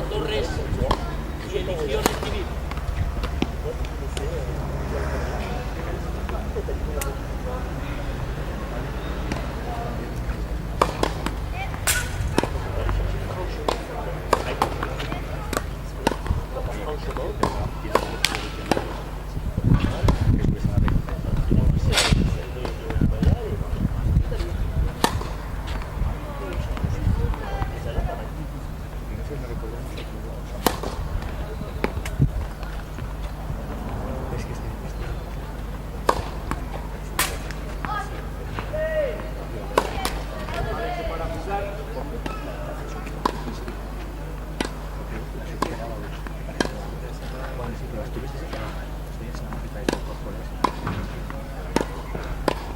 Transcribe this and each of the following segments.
Torres y elección civil.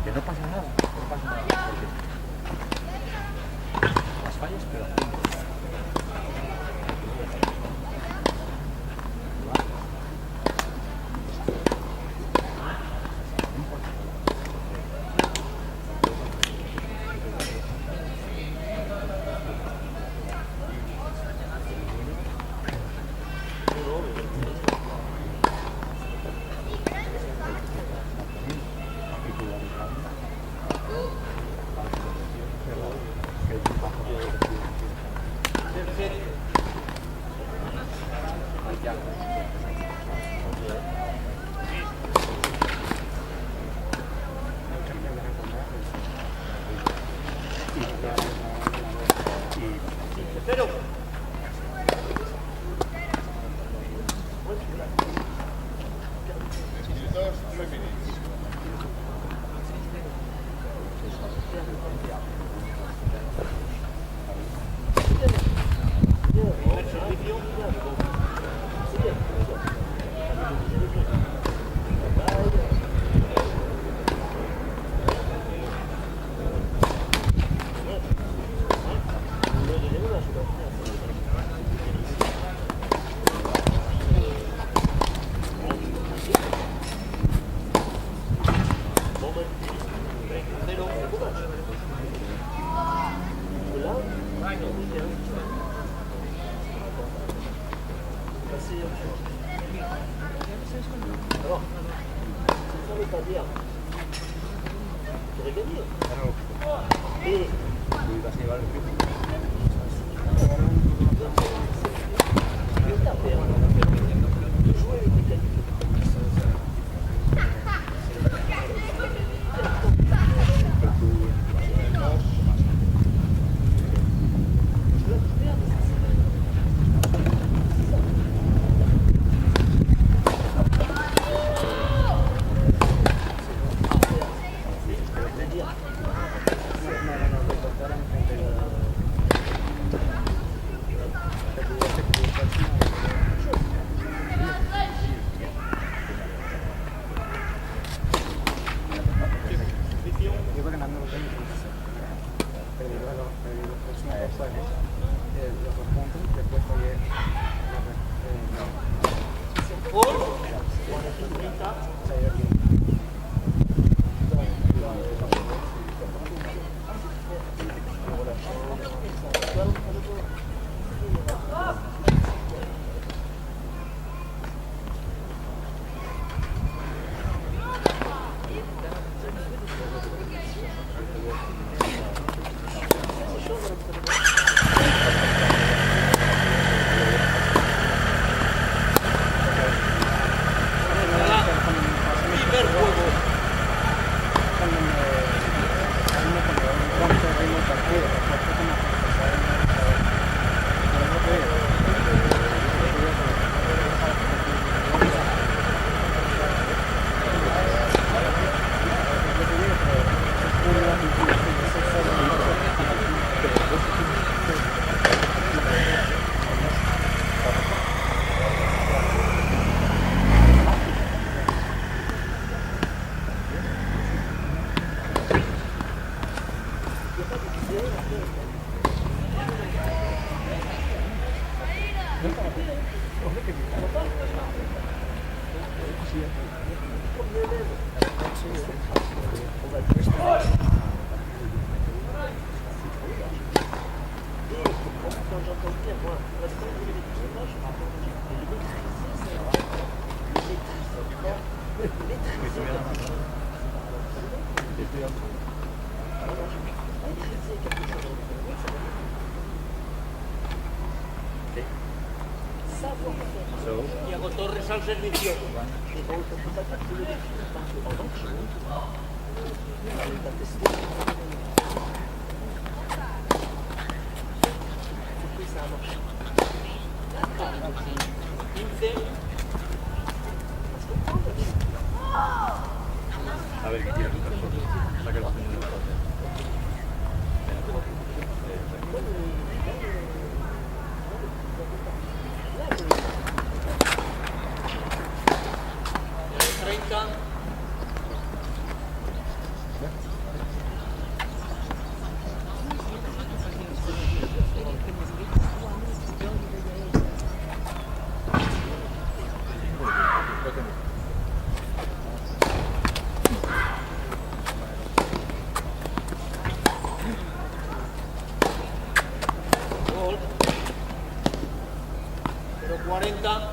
Que no pasa nada, no pasa nada. Porque las fallas, pero Diego Torres al servicio. A ver qué tira tu persona. Saca los puños de la parte. 30. Gol. 0-40.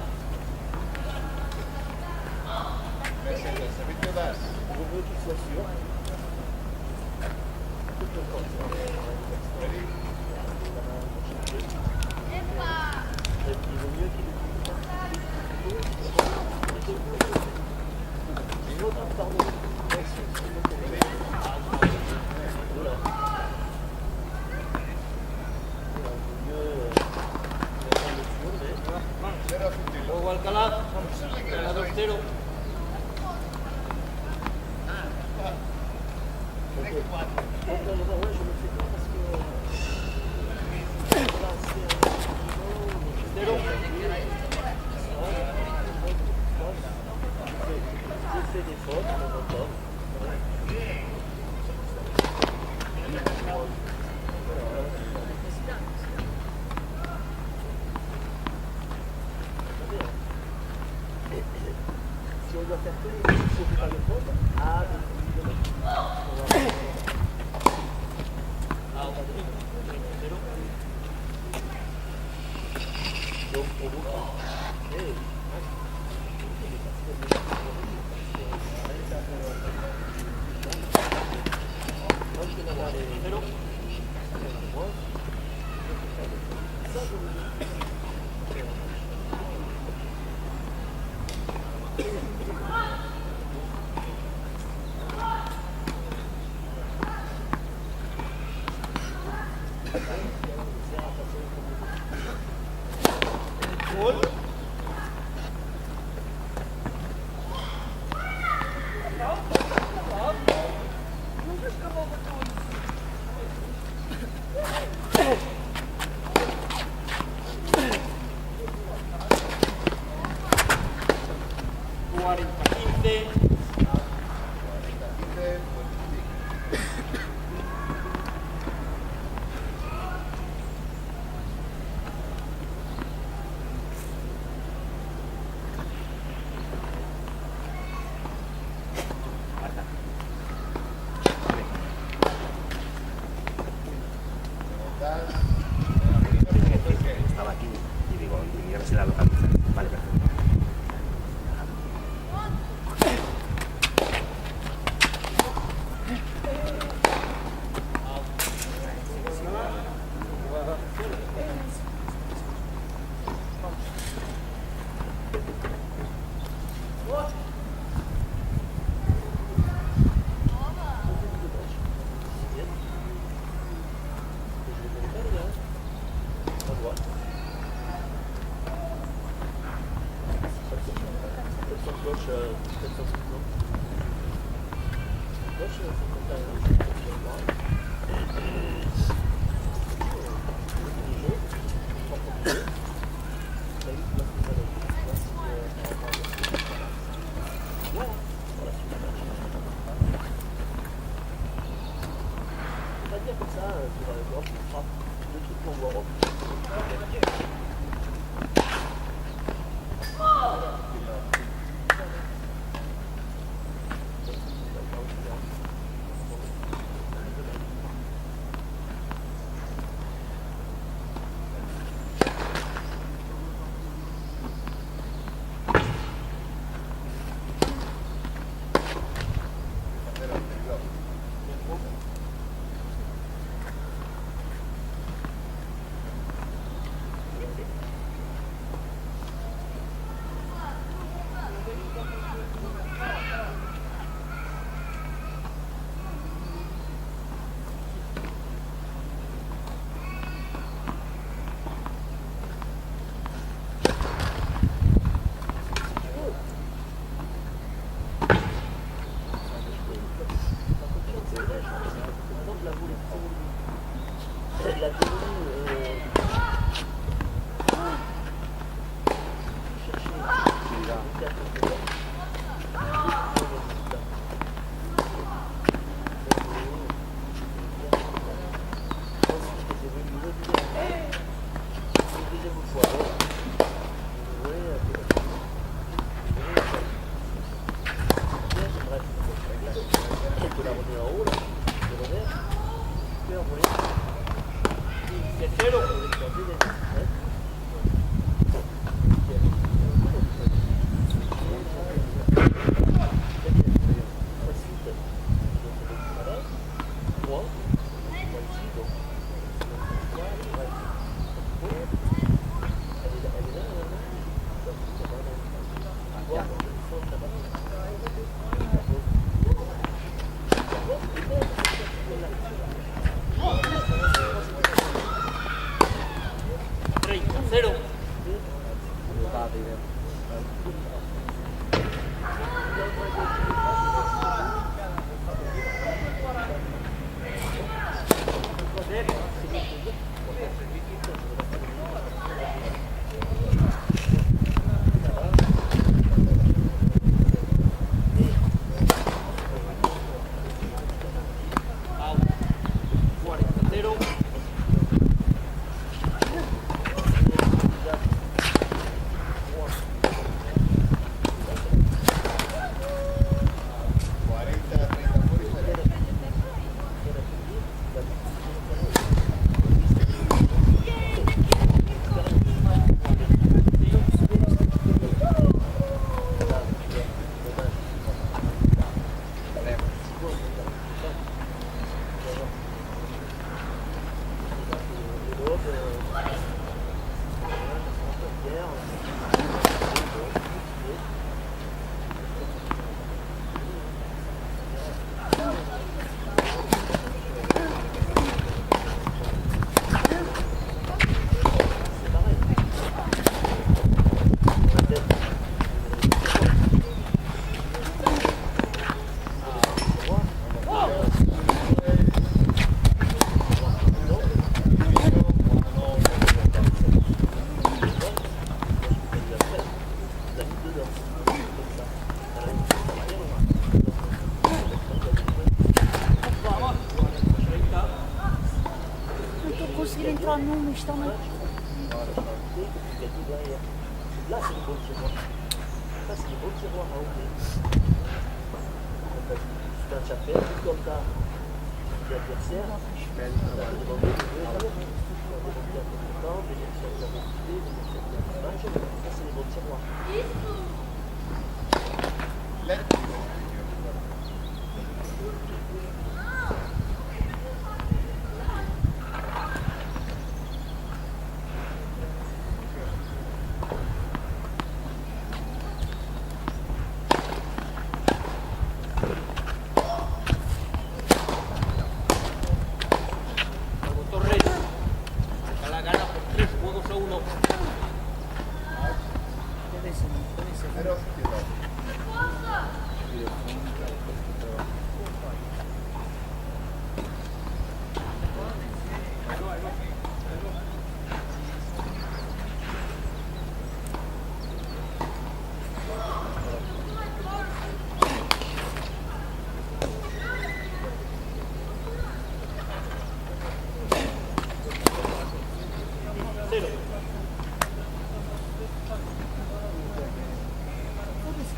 Luego Alcalá, gana 2-0. Si on doit faire que les si on fait pas le faute, donc pour vous, gol. Estaba aquí y digo, y a ver si la localiza. Vale, perfecto. Ah non, mais je t'en ai. Là, c'est le beau tiroir. Ça, c'est le beau tiroir à ouvrir. Tu t'en as fait tout comme ça. L'adversaire, tu vas te demander de jouer. Tu vas demander un peu de temps, venir chercher un peu d'idées, venir chercher un peu de match. Ça, c'est les beaux tiroirs.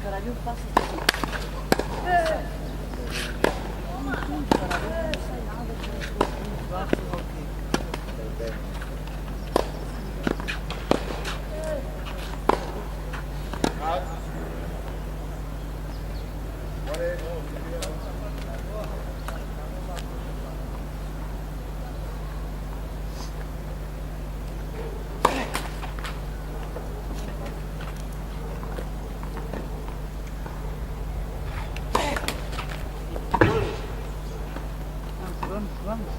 Caralho, passa aqui. Não tem caralho, não sai nada de baixo aqui. Vamos.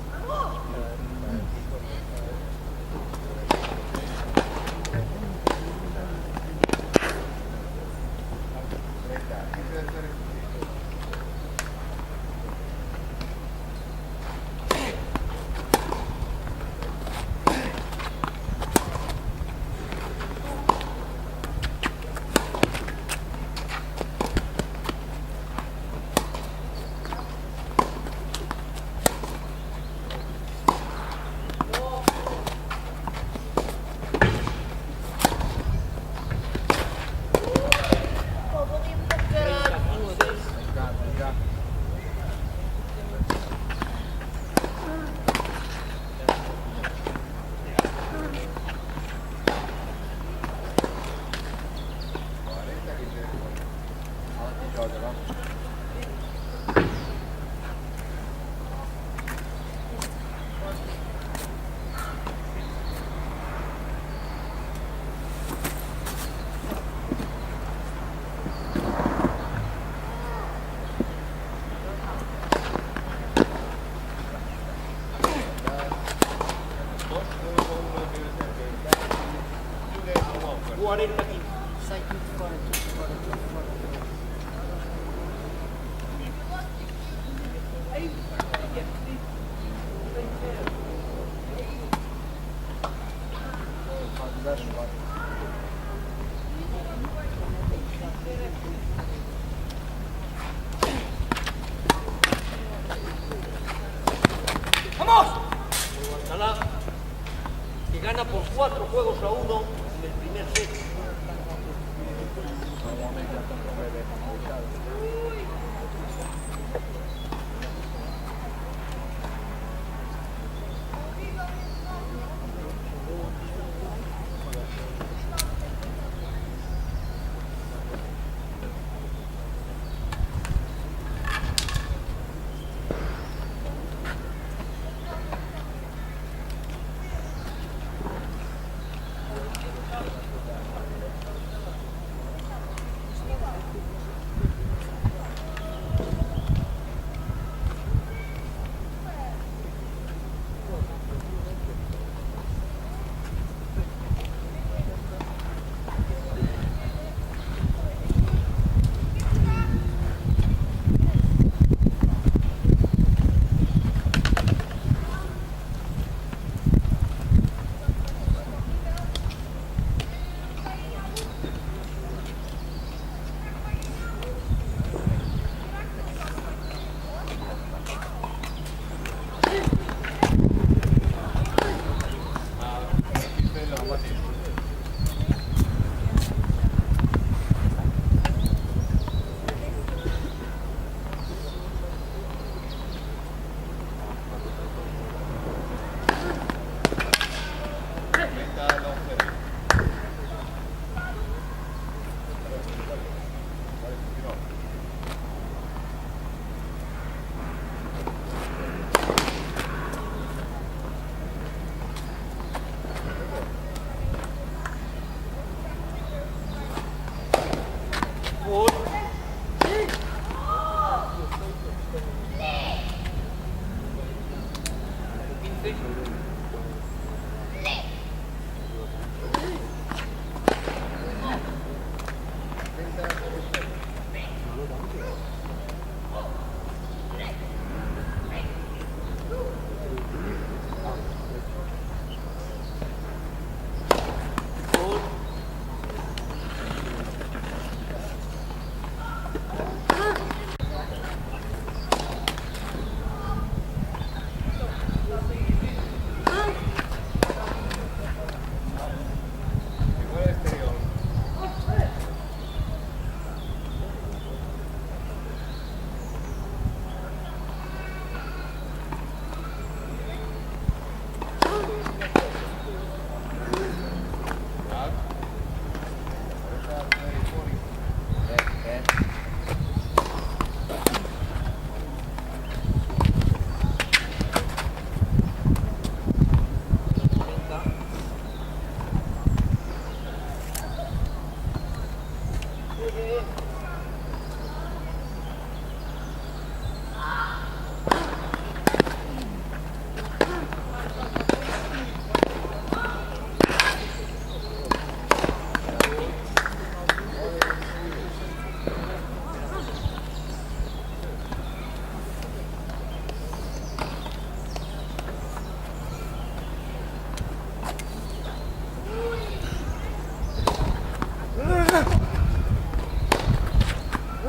Sai tudo fora, tudo fora, tudo fora. ¡Vamos! Guadalajara, que gana por 4-1 en el primer set.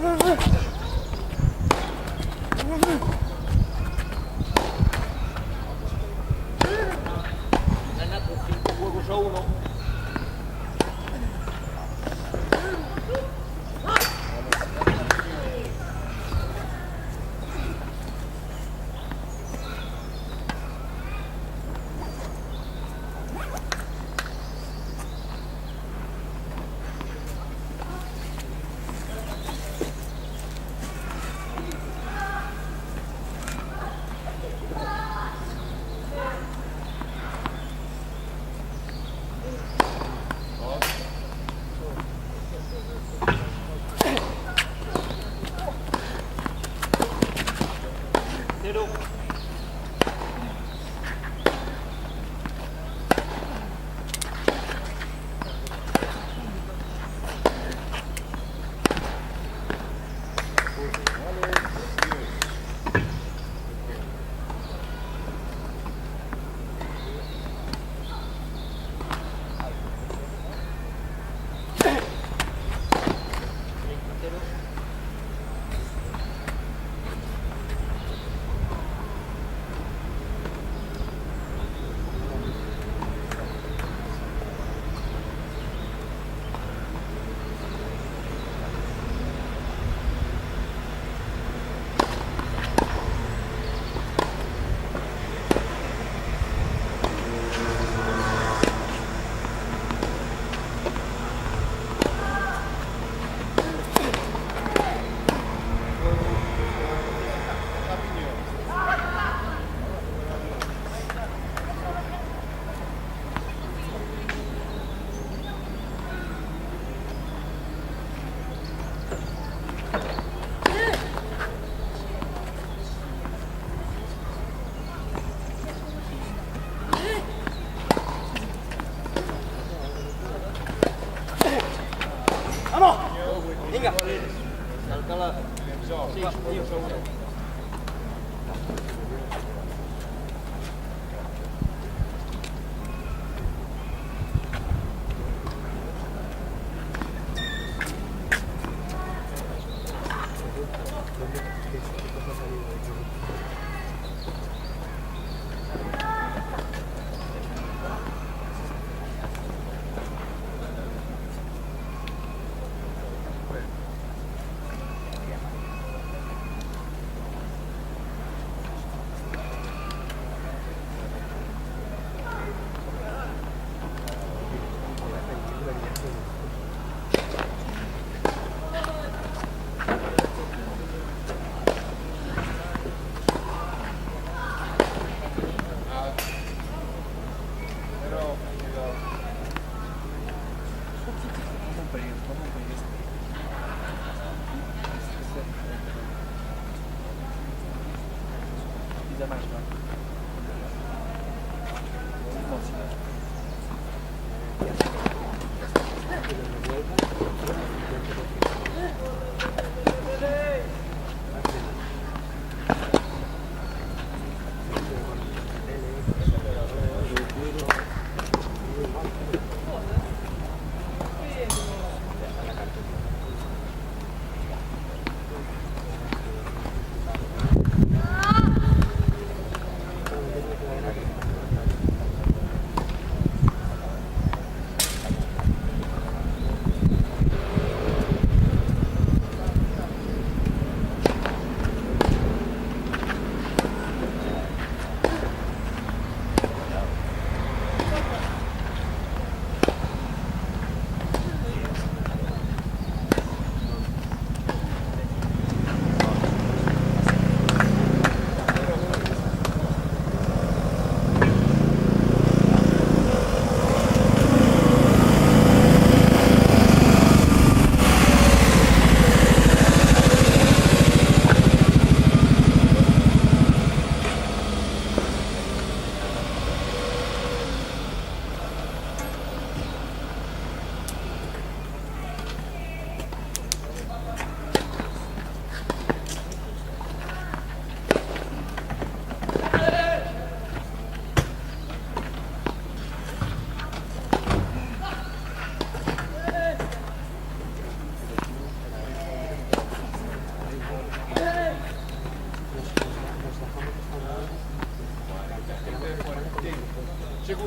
Ganato 5 juegos a 1. Venga. Alcalá. Sí, io sono uno.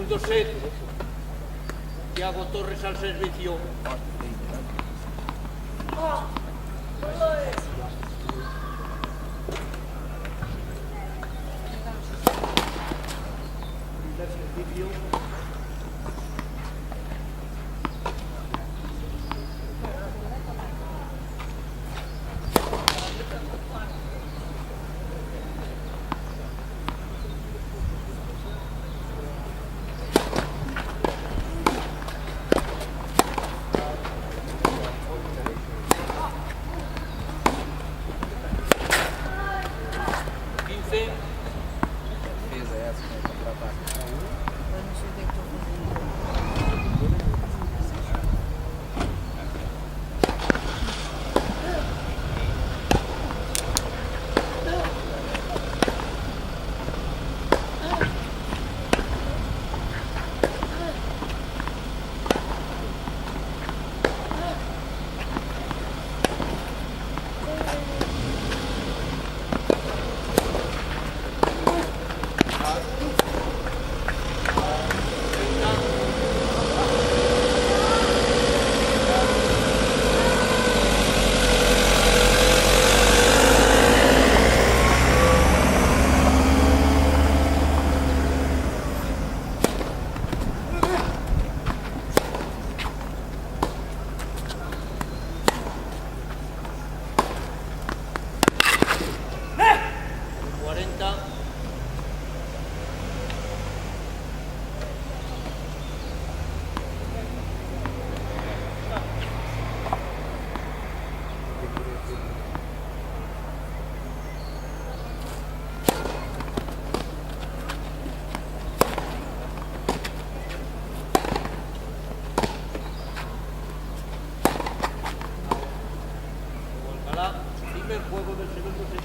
Segundo set. Thiago Torres al servicio. Primer servicio. Primer juego del segundo set.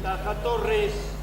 Taja Torres.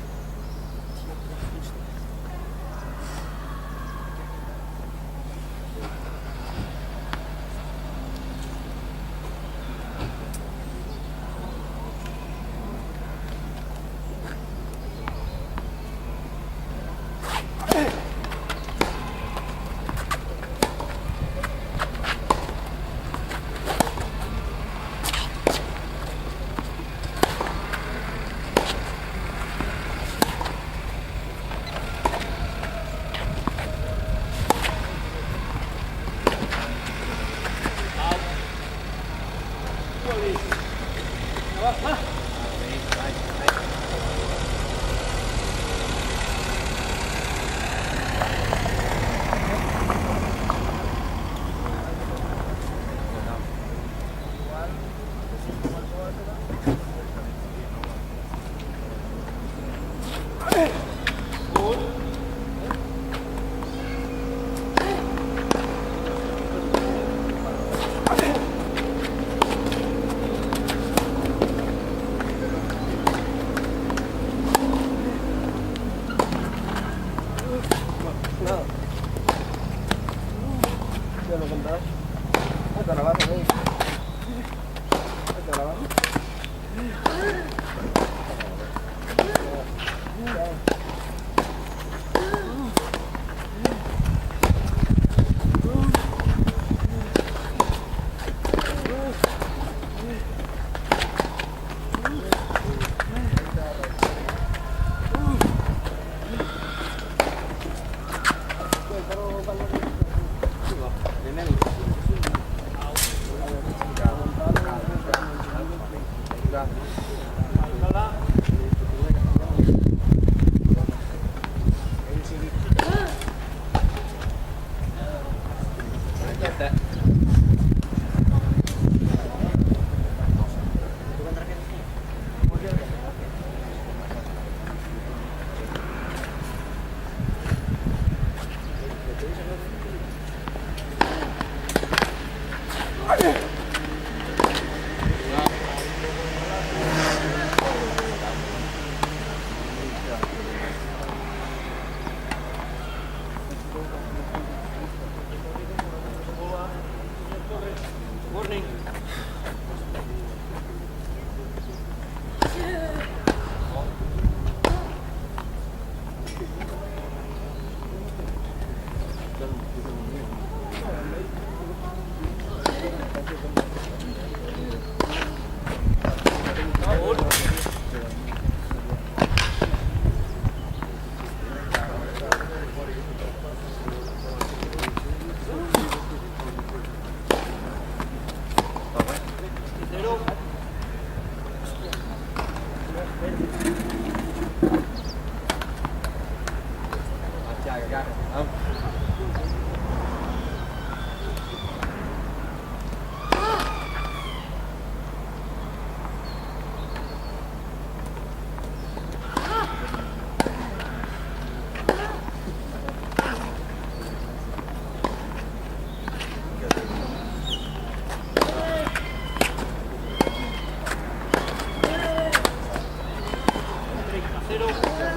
Una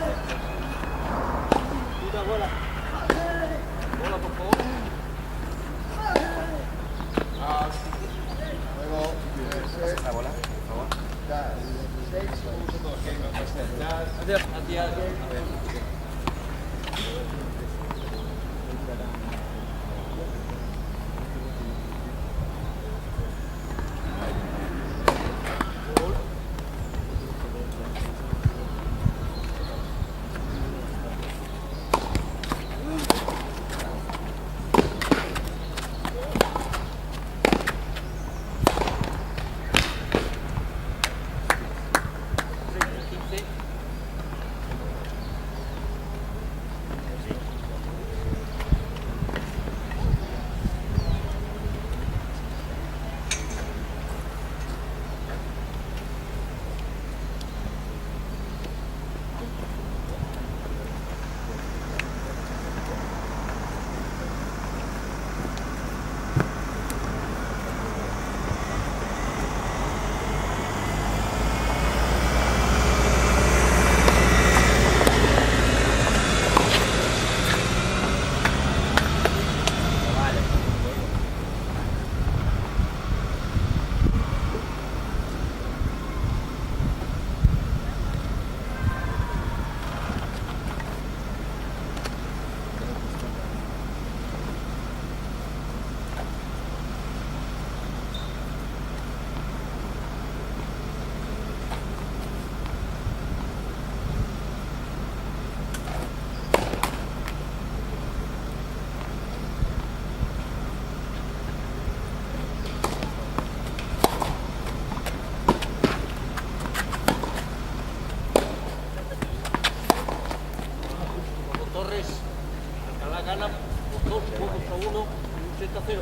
bola. Bola, por favor. Luego, La bola, por favor. ya, 6 segundos, que no pasa nada. Hacia. Torres, Alcalá gana por 2 contra 1, 80-0.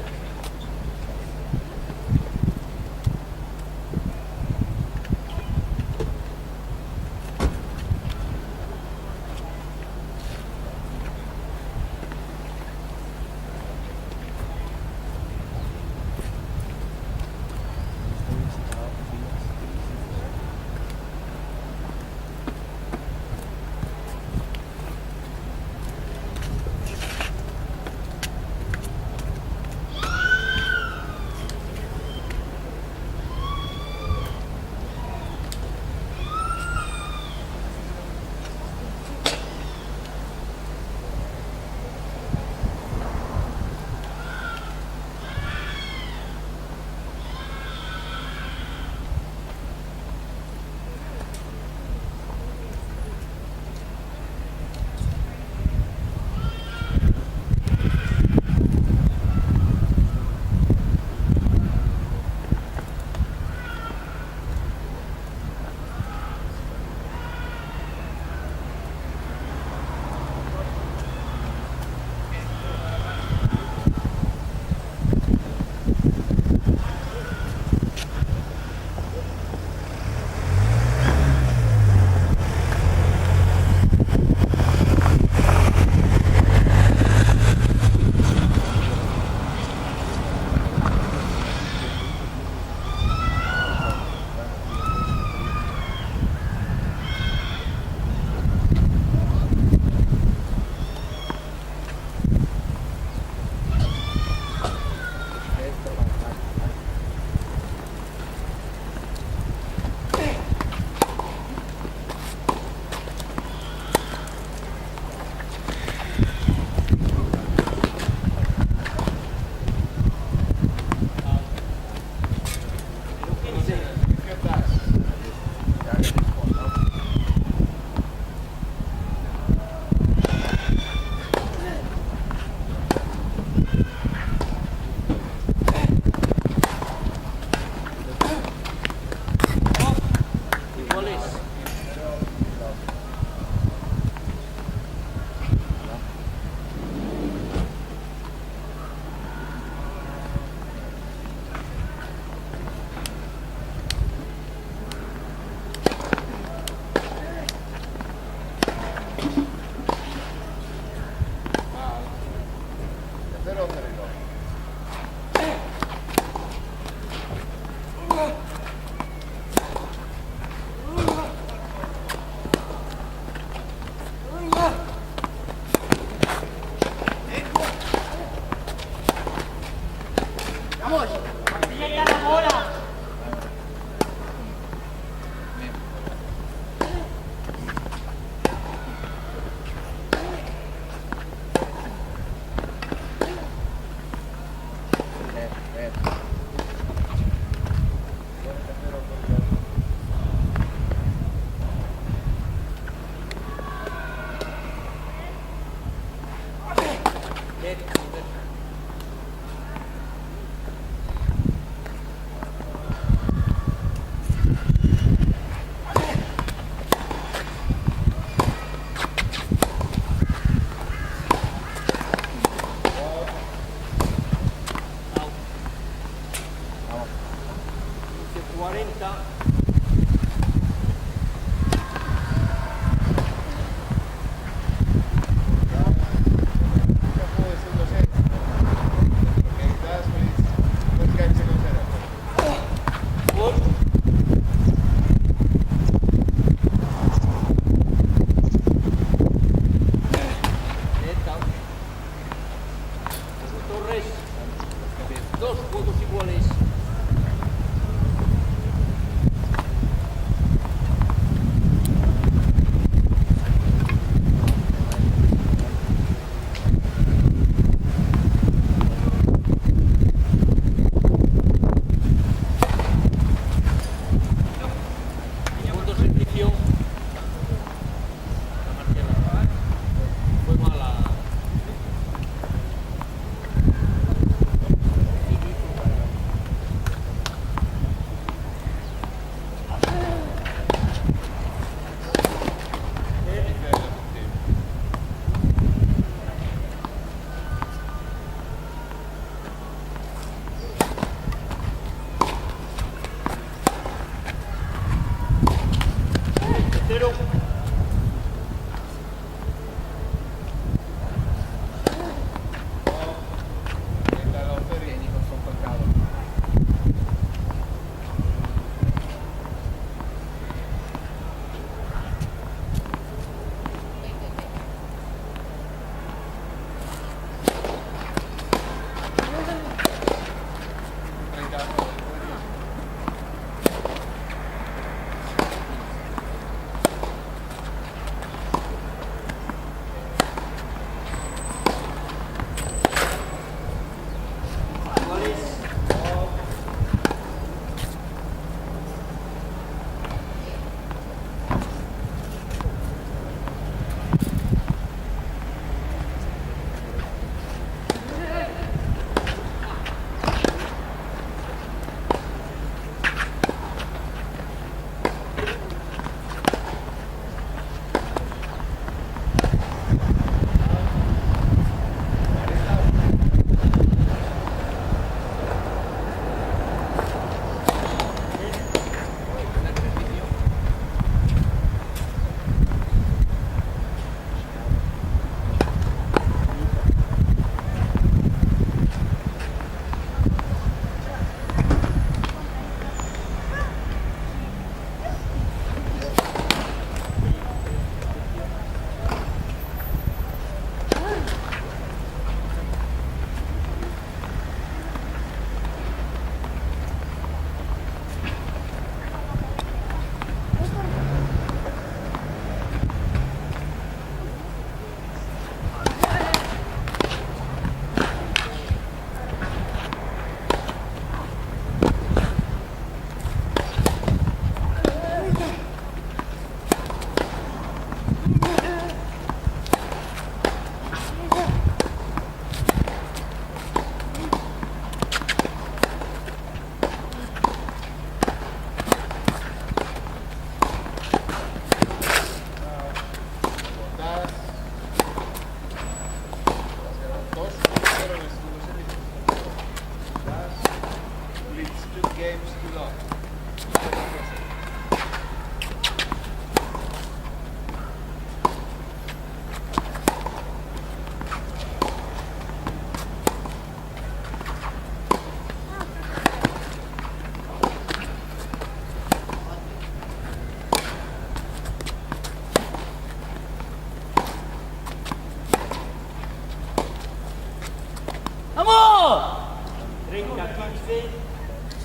Hussein.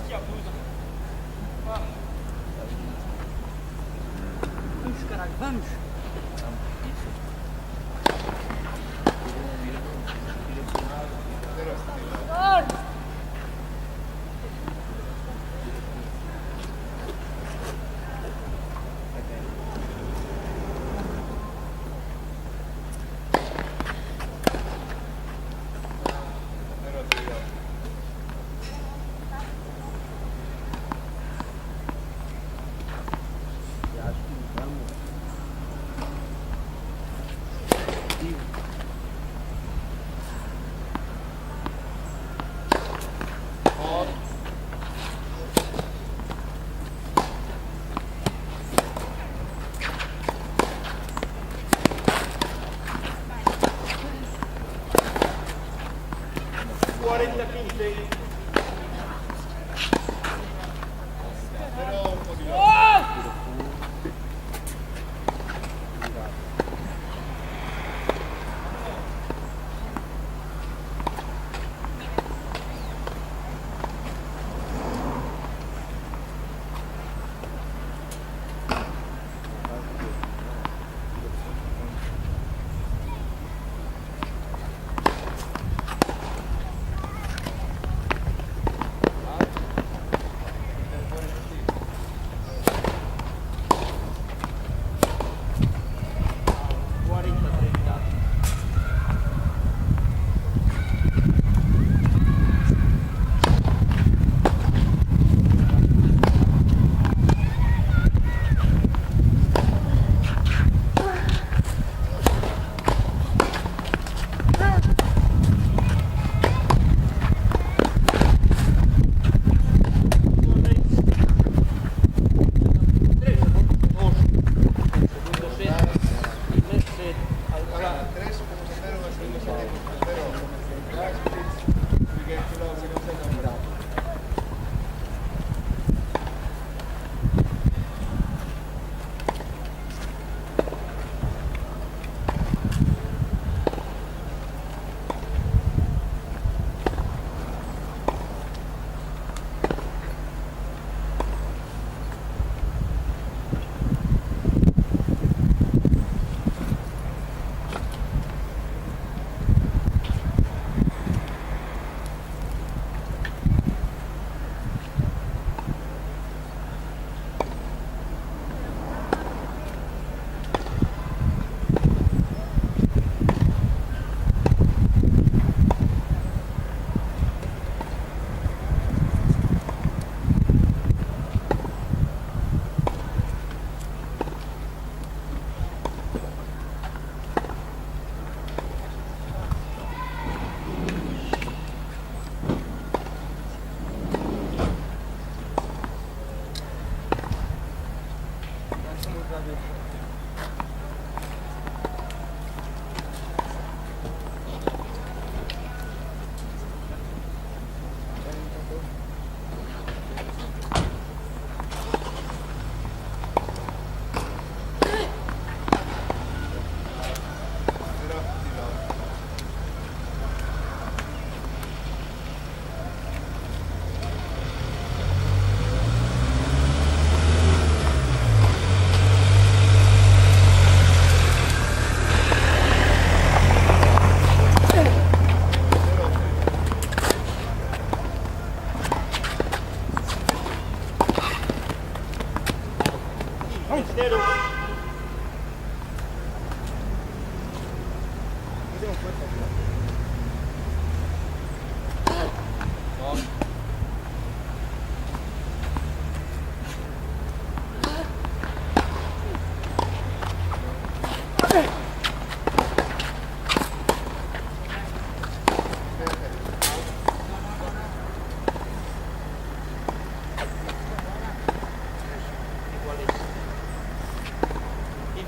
Ja, puta. Vamos, caralho, vamos.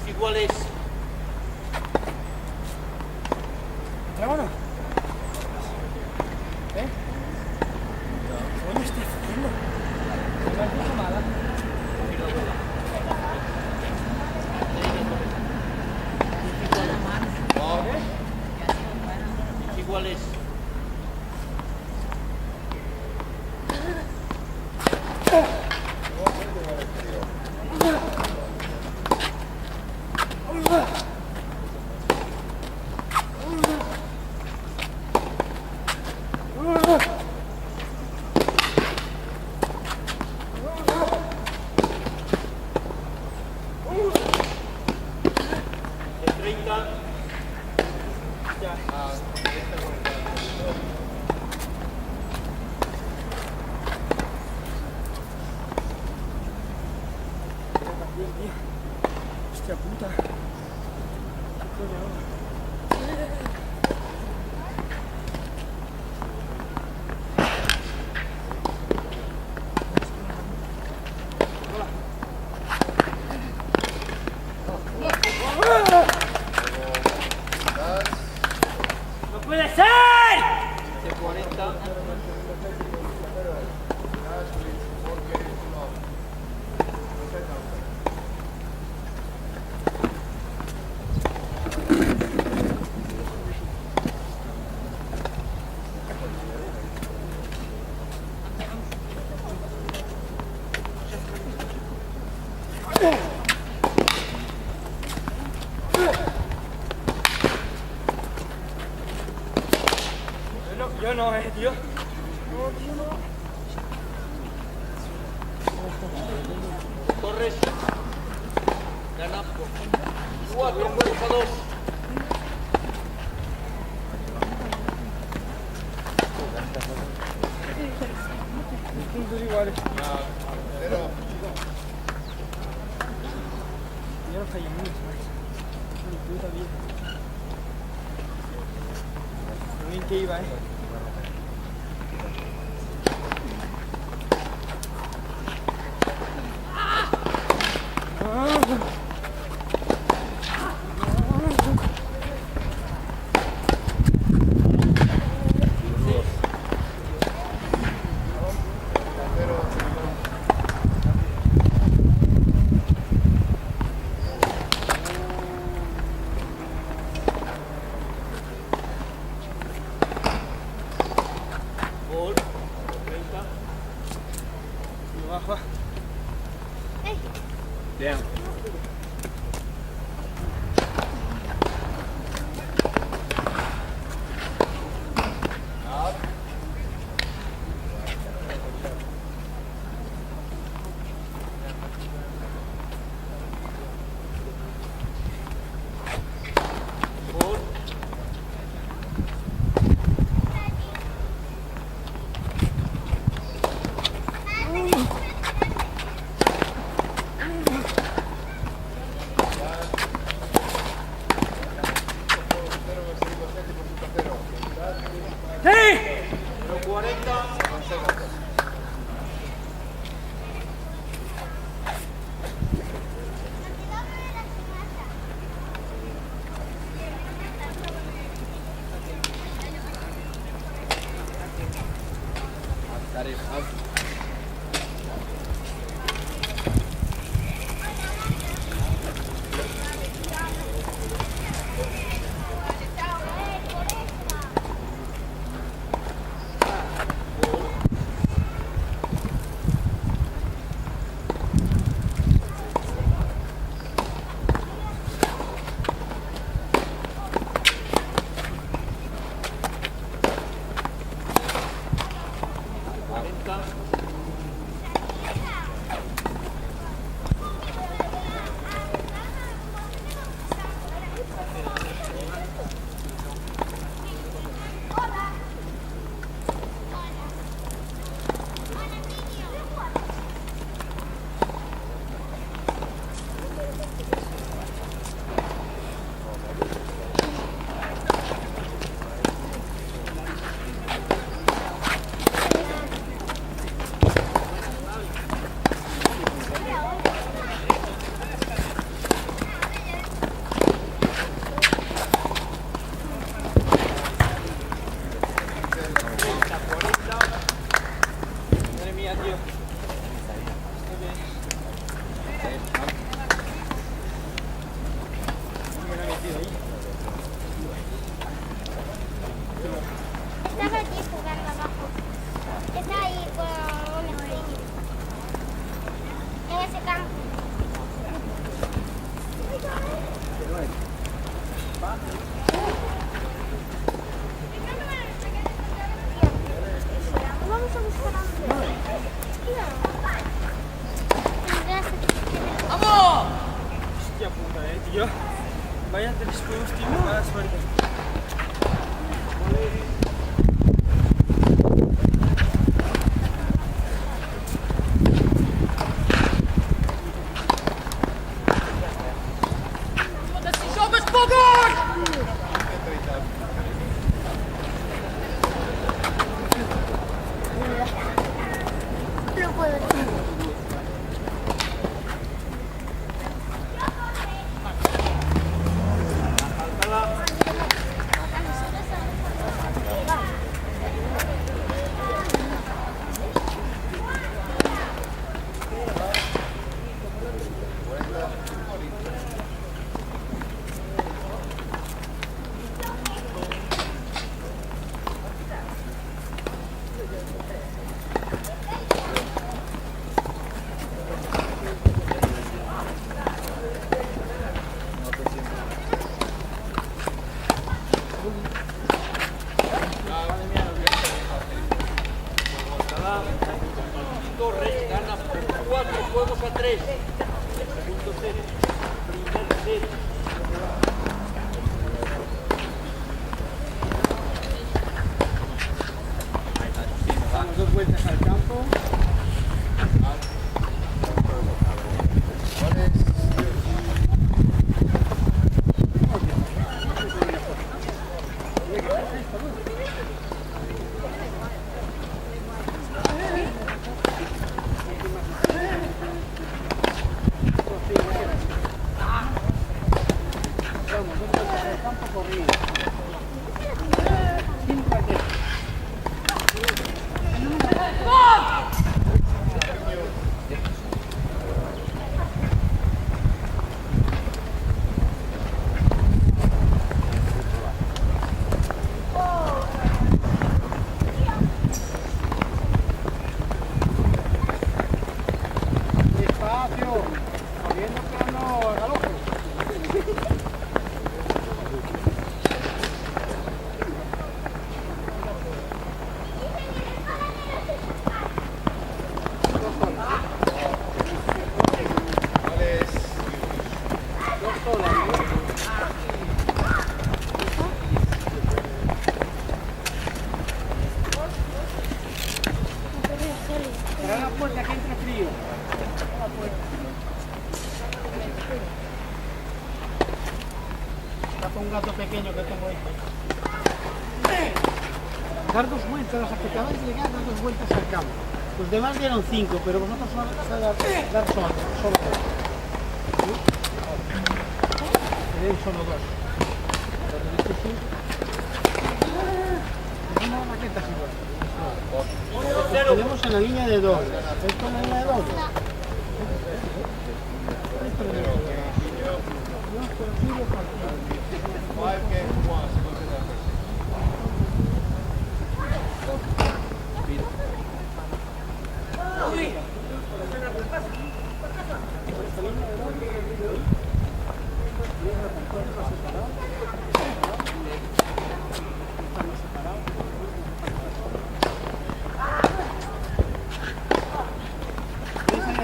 Iguales. ¿Vámonos? ¿Eh? ¿Qué me estás haciendo? ¿No es cosa mala? Iguales. 30. Ya. Hostia puta. ¿Qué coño hago? ¡No puede ser! 40. Yo no, tío. Torres. Gana por 4 juegos a 2. Puntos iguales. Yo no fallé mucho, mi puta vida. Lo bien que iba, Gol. 30. Y baja. Bien. Gol. ¡Sí! 40. Madre mía, tío. Estaba allí jugando abajo. Está ahí con un espíritu. En ese campo. Vamos a buscar a Andrés. Hostia puta, tío. Vaya 3 juegos, tío, mala suerte. No puedo. Torres gana por 4 juegos a 3. Segundo set. Primer set. Damos 2 vueltas al campo. Vamos, 2 vueltas al campo corriendo. 5 a 3. Despacio, corriendo pero no a galope. Dos solas, ¿no? Cerrar la puerta que entre frío. Está con un gato pequeño que tengo ahí. Dar 2 vueltas, hasta que acabáis de llegar, dar 2 vueltas al campo. Los demás dieron 5, pero vosotros solo dar solo 2. Tenéis solo 2. Una raqueta igual. Tenemos en la línea de 2. Esto en la línea de 2.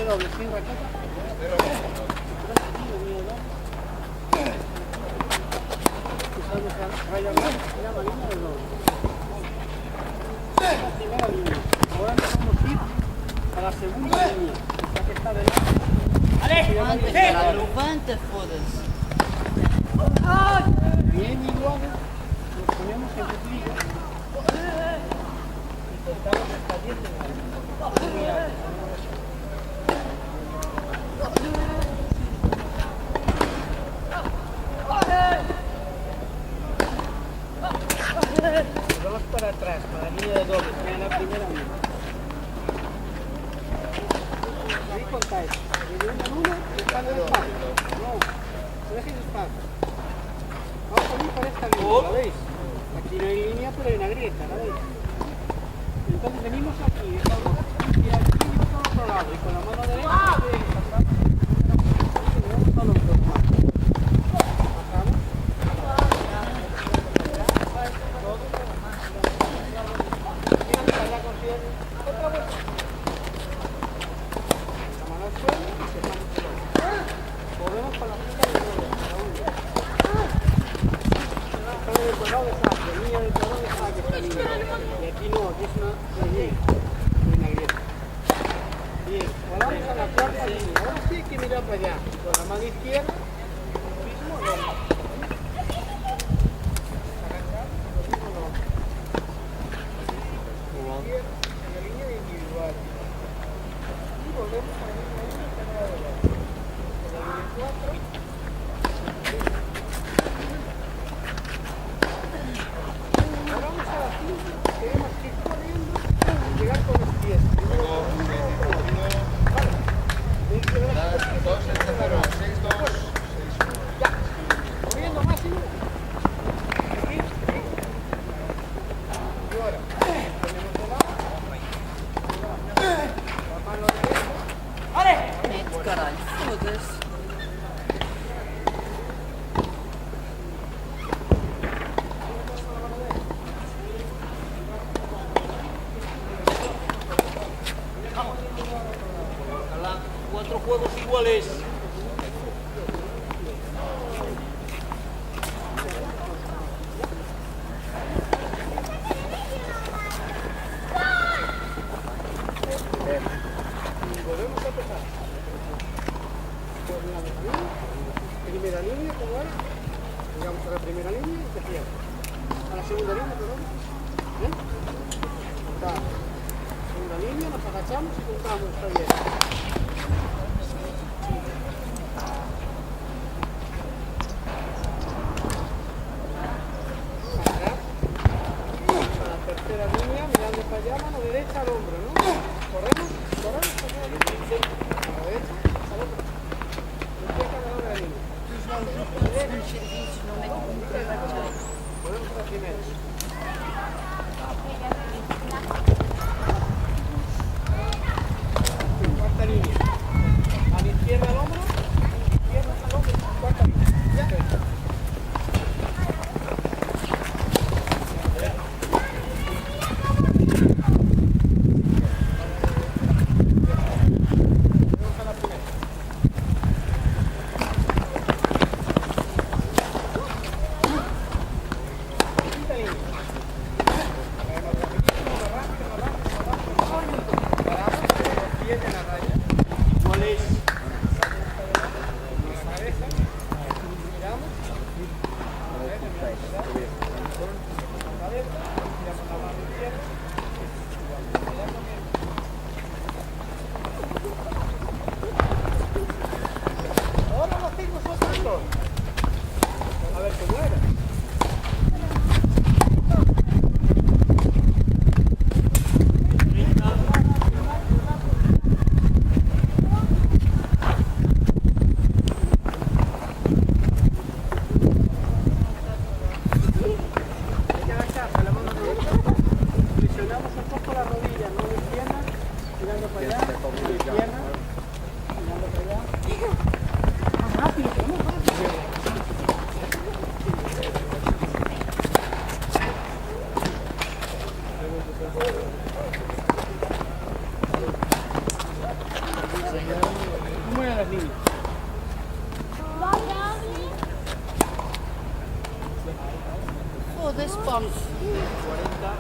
Doble, sin raqueta. Raya blanca se llama línea de doble. La primera línea. Ahora nos vamos a ir a la segunda línea. Esta que está delante. La levante, foda-se. Bien igual. Nos ponemos en trillo. Intentamos estar bien de vamos para atrás, para la línea de doble, en la primera línea. Ahí contáis. De una en una, están en espacio. No, no dejéis espacio. Vamos a ir por esta línea, ¿la veis? Aquí no hay línea, pero hay una grieta, ¿la veis? Entonces venimos aquí, y aquí y por otro lado, y con la mano derecha podéis pasar. Y vamos a los dos más. Bajamos. Otra vuelta. La mano al suelo y se pone. Volvemos con la punta de nuevo. Aquí no, aquí es una grieta. Bien, ahora vamos a la cuarta línea. Ahora sí hay que mirar para allá. Con la mano izquierda, mismo el hombro. Agachar, lo mismo el hombro. Izquierda, en la línea individual. Y volvemos a la misma línea que acaba de ver. En la línea 4. Ahora vamos a la 5. Tenemos que ir corriendo y llegar con los pies. Ya, corriendo máximo. Aquí. Y ahora, ponemos de lado. La mano derecha. Net, caralho, foda-se. Ojalá 4 juegos iguales. Volvemos a empezar. Coordinamos bien. Primera línea, como era. Llegamos a la primera línea y se cierra. A la segunda línea, perdón. ¿Bien? Está. Segunda línea, nos agachamos y contamos. Está bien. Parar. A la tercera línea, mirando para allá, mano derecha al hombro, ¿no? Corremos, corremos, corremos. A la derecha, al hombro. Empieza a ganar la línea. Os serviços não é como trabalhar. Volvemos a la primera. Cuarta línea. A la izquierda al hombro, izquierda al hombro, cuarta línea. Ya. Volvemos a la primera. Quinta línea. Traemos rapidísimo, arranque. Paramos, los pies en la raya. Iguales. La cabeza, miramos, la cabeza, miramos allá, la cabeza, miramos la mano izquierda, miramos allá también. Ahora lo hacéis vosotros dos. A ver cómo era. Hay que agacharse la mano derecha, presionamos un poco la rodilla, no la izquierda, mirando para allá, la izquierda, mirando para allá. Más rápido, pero más rápido. ¿Cómo eran las líneas? Foda-se, pomos. 40.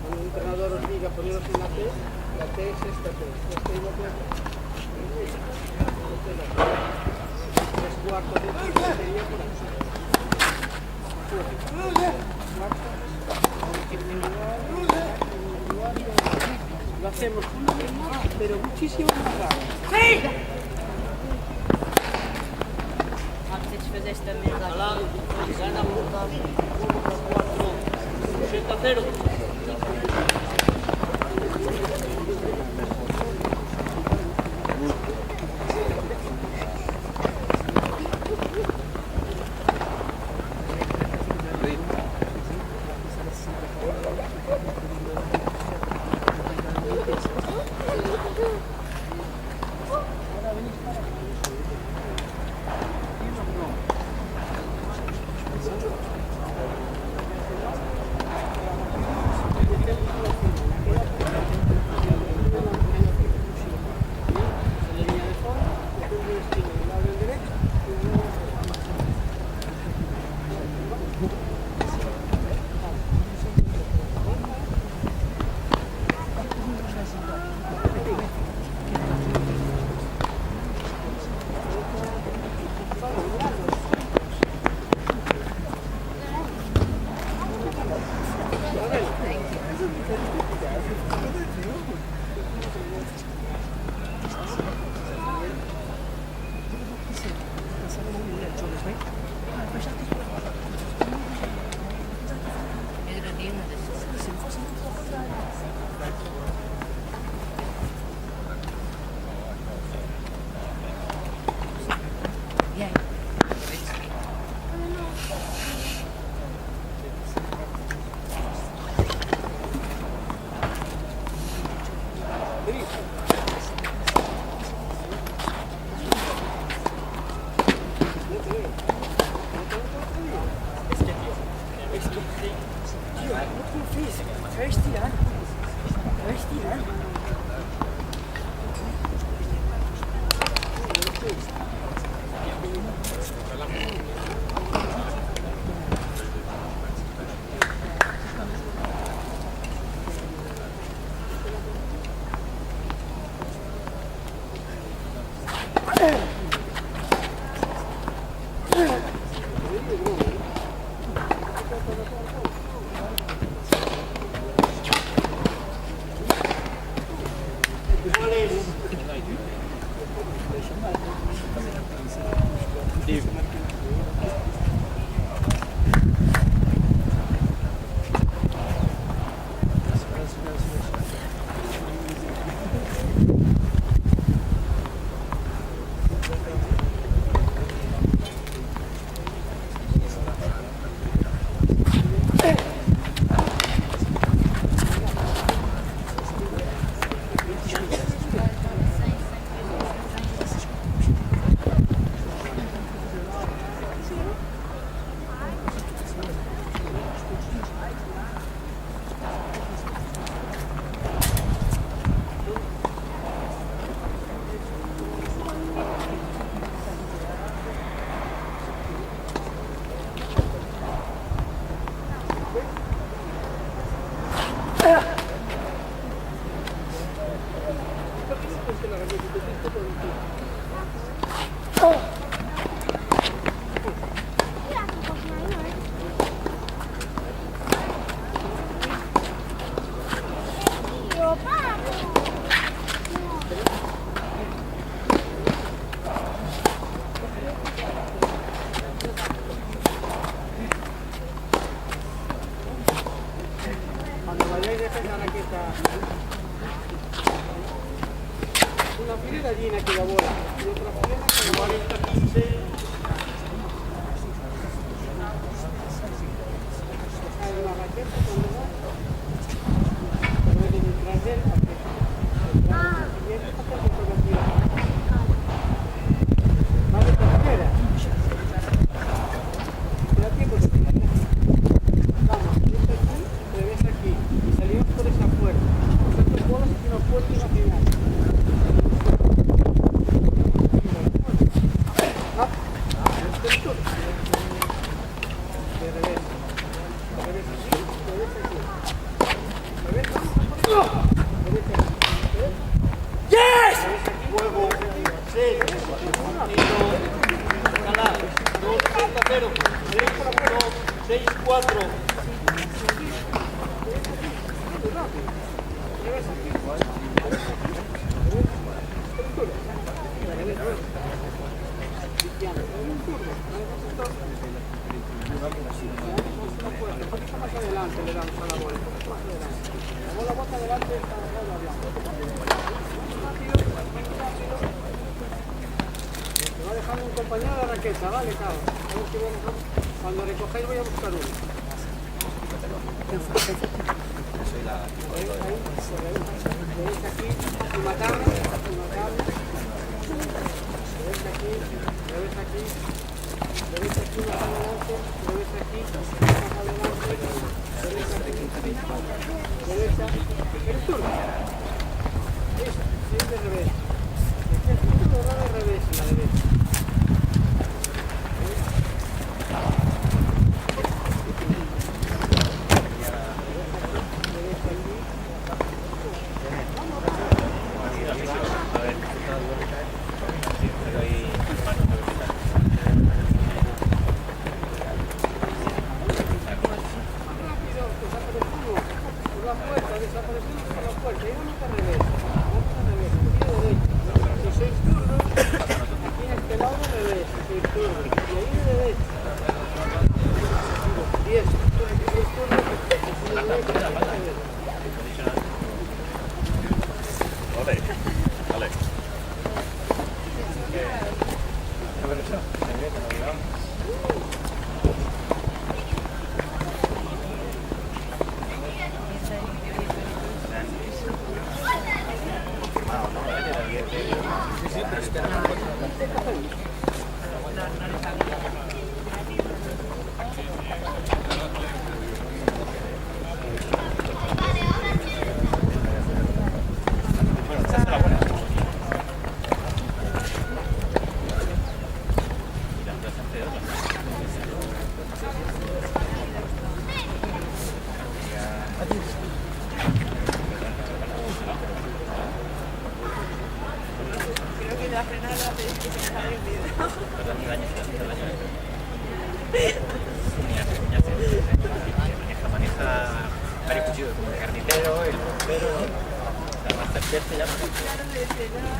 Cuando un entrenador os diga poneros en la T es esta T. Esta es la T. Esta es la T. 3/4 de T sería por aquí. Lo hacemos una vez más, pero muchísimo más rápido. Antes de fazer esta merda Ojalá aqui. gana por 4. 80-0. Cuando vayáis de pesar aquí está una fila de gallina que la bola y otra fila que la bola. 40-15. Hay una raqueta cuando va. Puede entrar de él para que el siguiente para que se pueda tirar. Vale, cualquiera. Te da tiempo de tirar. Vamos, esto aquí, te ves aquí. Y salimos por esa puerta. Nosotros bolas y una puerta y una final. Juego 6. Alcalá. 2-0. 6-4. Más adelante le damos a la bola. Más adelante. La bola bota adelante. Te va dejando un compañero la raqueta, ¿vale, Cabo? A ver si voy a dejar. Cuando recojáis voy a buscar uno. ¿Veis aquí? Una tabla. ¿Veis aquí? ¿Veis aquí? ¿Veis aquí? Más adelante. ¿Veis aquí? Más adelante. ¿Veis aquí? Derecha. ¿Eres turno? Esa. Es de revés. Es turno va de revés en la derecha. la puerta, desaparecemos por la puerta. Y vamos al revés. Vamos al revés. Giro derecho. Si sois zurdos, aquí en este lado al revés. Si sois zurdos. Y ahí de derecha. Diestro. Si sois zurdos, así de derecha. Vale, vale. Creo que la frenada la tenéis que pensar en video. Maneja varios cuchillos, como el carnicero, el bombero, la más tercera se llama. Claro, de escena.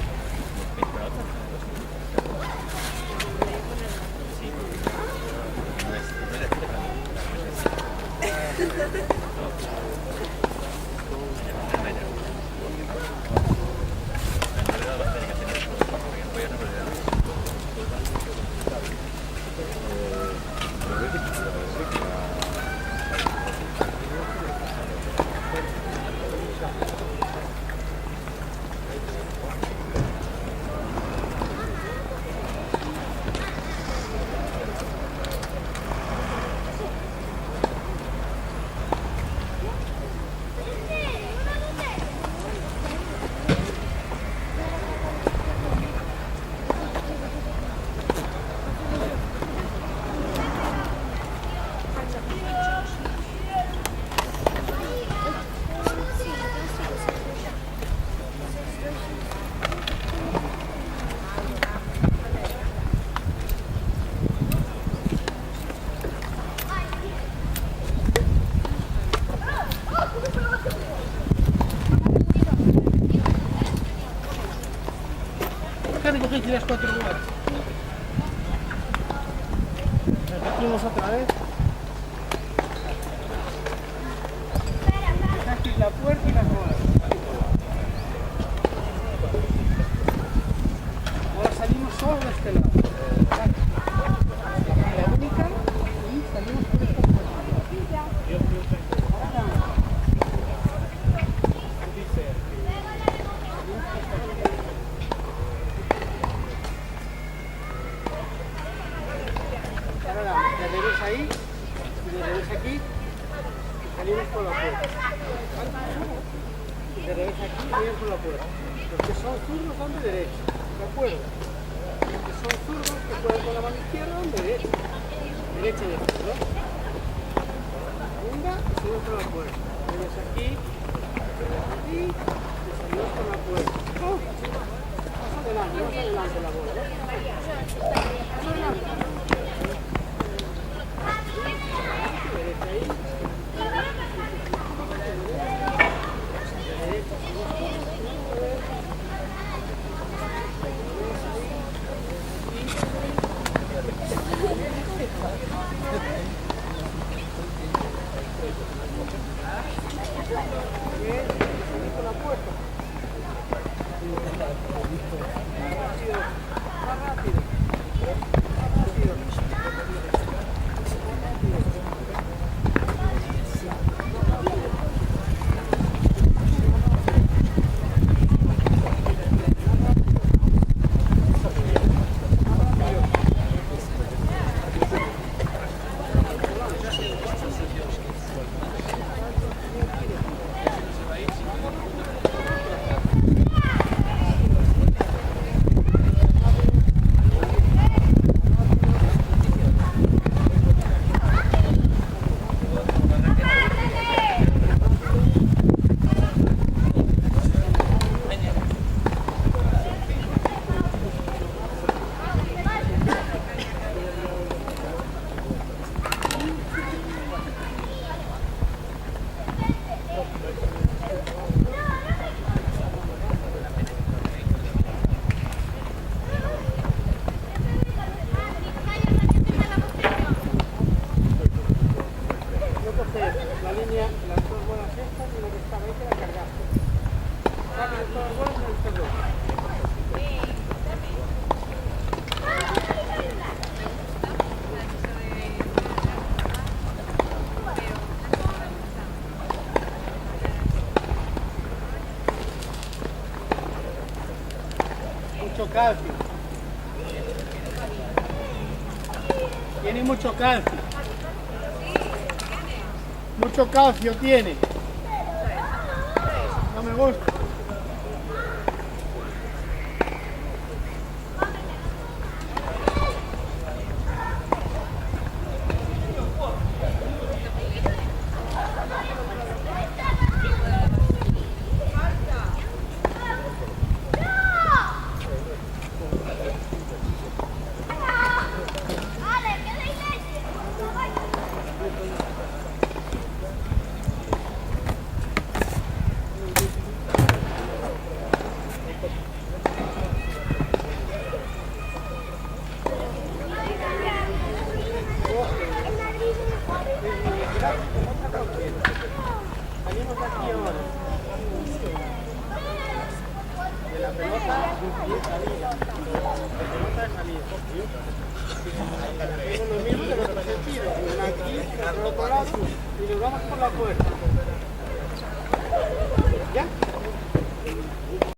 Cogéis las 4 lugares. Repetimos otra vez. Dejasteis la puerta y las ruedas. Ahora salimos solo de este lado. La única y salimos por esta puerta. Ahora vamos. Ahora damos de revés ahí y de revés aquí y salimos por la puerta. Y de revés aquí y salimos por la puerta. Los que son zurdos van de derecha, ¿de acuerdo? Los que son zurdos que pueden con la mano izquierda van de derecha. Derecha y izquierda. Segunda y salimos por la puerta. Revés aquí y salimos por la puerta. ¡Oh! Más adelante la bola. Más adelante. Más rápido. mucho calcio. Tiene mucho calcio. Mucho calcio tiene. No me gusta. Salimos aquí ahora. De la pelota de salida. La pelota de salida. Hacemos lo mismo de los otro sentido. Aquí, por el otro lado, y nos vamos por la puerta.